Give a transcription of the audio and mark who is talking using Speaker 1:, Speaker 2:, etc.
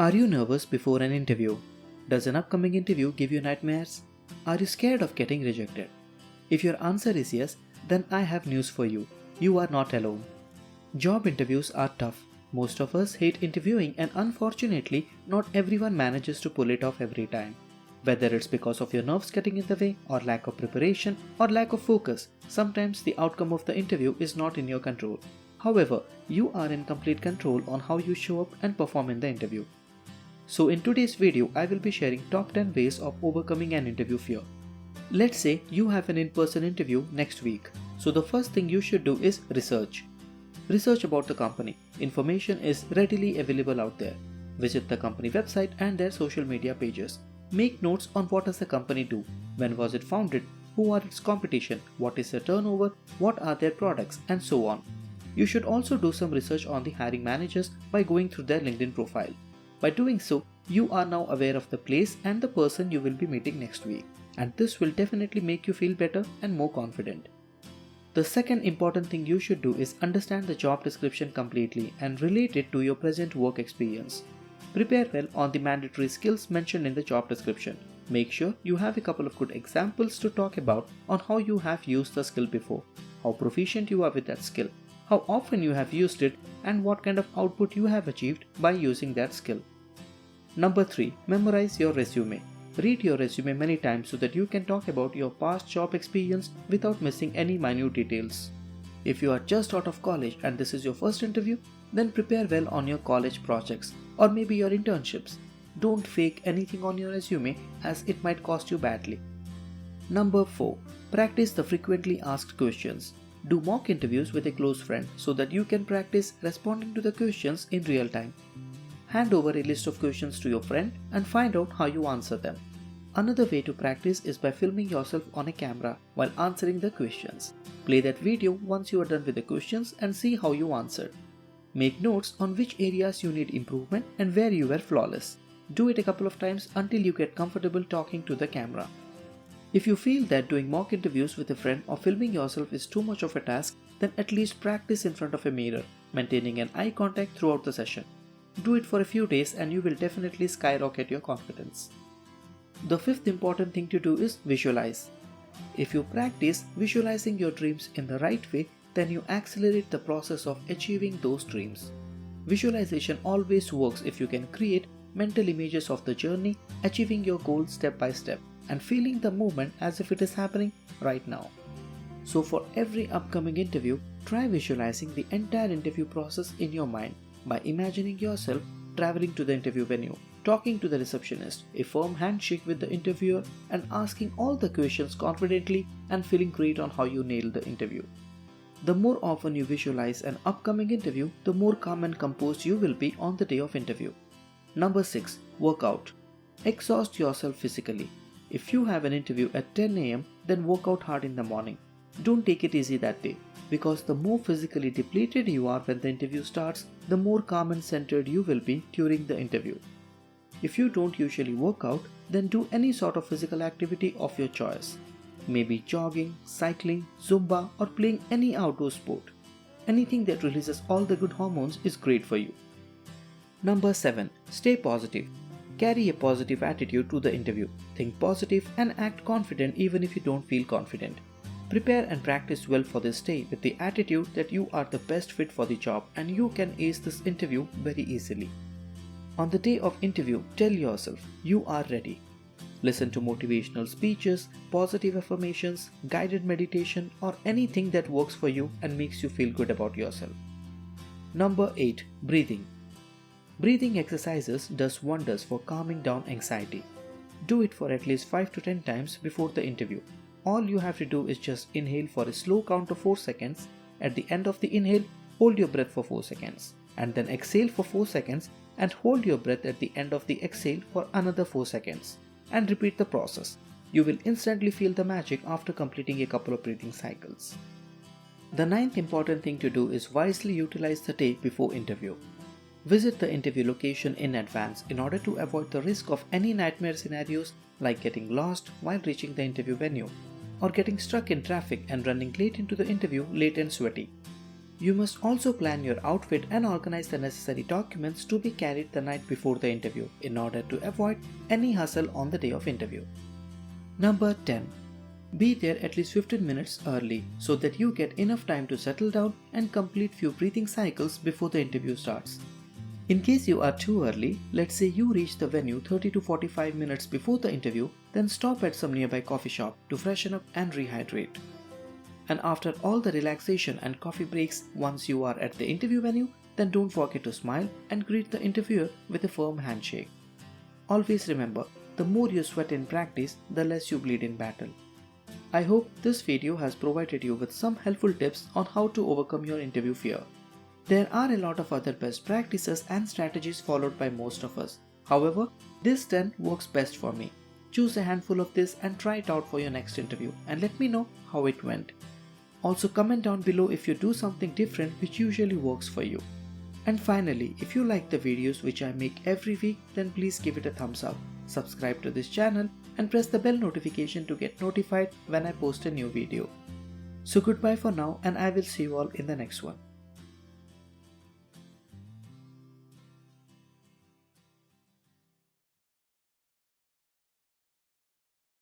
Speaker 1: Are you nervous before an interview? Does an upcoming interview give you nightmares? Are you scared of getting rejected? If your answer is yes, then I have news for you. You are not alone. Job interviews are tough. Most of us hate interviewing, and unfortunately, not everyone manages to pull it off every time. Whether it's because of your nerves getting in the way, or lack of preparation, or lack of focus, sometimes the outcome of the interview is not in your control. However, you are in complete control on how you show up and perform in the interview. So in today's video, I will be sharing top 10 ways of overcoming an interview fear. Let's say you have an in-person interview next week. So the first thing you should do is research. Research about the company. Information is readily available out there. Visit the company website and their social media pages. Make notes on what does the company do, when was it founded, who are its competition, what is their turnover, what are their products, and so on. You should also do some research on the hiring managers by going through their LinkedIn profile. By doing so, you are now aware of the place and the person you will be meeting next week, and this will definitely make you feel better and more confident. The second important thing you should do is understand the job description completely and relate it to your present work experience. Prepare well on the mandatory skills mentioned in the job description. Make sure you have a couple of good examples to talk about on how you have used the skill before, how proficient you are with that skill, how often you have used it, and what kind of output you have achieved by using that skill. Number 3. Memorize your resume. Read your resume many times so that you can talk about your past job experience without missing any minute details. If you are just out of college and this is your first interview, then prepare well on your college projects or maybe your internships. Don't fake anything on your resume as it might cost you badly. Number 4. Practice the frequently asked questions. Do mock interviews with a close friend so that you can practice responding to the questions in real time. Hand over a list of questions to your friend and find out how you answer them. Another way to practice is by filming yourself on a camera while answering the questions. Play that video once you are done with the questions and see how you answered. Make notes on which areas you need improvement and where you were flawless. Do it a couple of times until you get comfortable talking to the camera. If you feel that doing mock interviews with a friend or filming yourself is too much of a task, then at least practice in front of a mirror, maintaining an eye contact throughout the session. Do it for a few days and you will definitely skyrocket your confidence. The fifth important thing to do is visualize. If you practice visualizing your dreams in the right way, then you accelerate the process of achieving those dreams. Visualization always works if you can create mental images of the journey, achieving your goal step by step, and feeling the movement as if it is happening right now. So for every upcoming interview, try visualizing the entire interview process in your mind by imagining yourself traveling to the interview venue, talking to the receptionist, a firm handshake with the interviewer, and asking all the questions confidently and feeling great on how you nailed the interview. The more often you visualize an upcoming interview, the more calm and composed you will be on the day of interview. Number 6. Work out. Exhaust yourself physically. If you have an interview at 10 am, then work out hard in the morning. Don't take it easy that day, because the more physically depleted you are when the interview starts, the more calm and centered you will be during the interview. If you don't usually work out, then do any sort of physical activity of your choice. Maybe jogging, cycling, Zumba, or playing any outdoor sport. Anything that releases all the good hormones is great for you. Number 7. Stay positive. Carry a positive attitude to the interview. Think positive and act confident even if you don't feel confident. Prepare and practice well for this day with the attitude that you are the best fit for the job and you can ace this interview very easily. On the day of interview, tell yourself you are ready. Listen to motivational speeches, positive affirmations, guided meditation, or anything that works for you and makes you feel good about yourself. Number 8. Breathing. Breathing exercises does wonders for calming down anxiety. Do it for at least 5 to 10 times before the interview. All you have to do is just inhale for a slow count of 4 seconds. At the end of the inhale, hold your breath for 4 seconds. And then exhale for 4 seconds and hold your breath at the end of the exhale for another 4 seconds. And repeat the process. You will instantly feel the magic after completing a couple of breathing cycles. The ninth important thing to do is wisely utilize the day before interview. Visit the interview location in advance in order to avoid the risk of any nightmare scenarios like getting lost while reaching the interview venue, or getting stuck in traffic and running late into the interview late and sweaty. You must also plan your outfit and organize the necessary documents to be carried the night before the interview in order to avoid any hustle on the day of interview. Number 10. Be there at least 15 minutes early so that you get enough time to settle down and complete few breathing cycles before the interview starts. In case you are too early, let's say you reach the venue 30 to 45 minutes before the interview, then stop at some nearby coffee shop to freshen up and rehydrate. And after all the relaxation and coffee breaks, once you are at the interview venue, then don't forget to smile and greet the interviewer with a firm handshake. Always remember, the more you sweat in practice, the less you bleed in battle. I hope this video has provided you with some helpful tips on how to overcome your interview fear. There are a lot of other best practices and strategies followed by most of us. However, this 10 works best for me. Choose a handful of this and try it out for your next interview and let me know how it went. Also comment down below if you do something different which usually works for you. And finally, if you like the videos which I make every week, then please give it a thumbs up, subscribe to this channel and press the bell notification to get notified when I post a new video. So goodbye for now and I will see you all in the next one.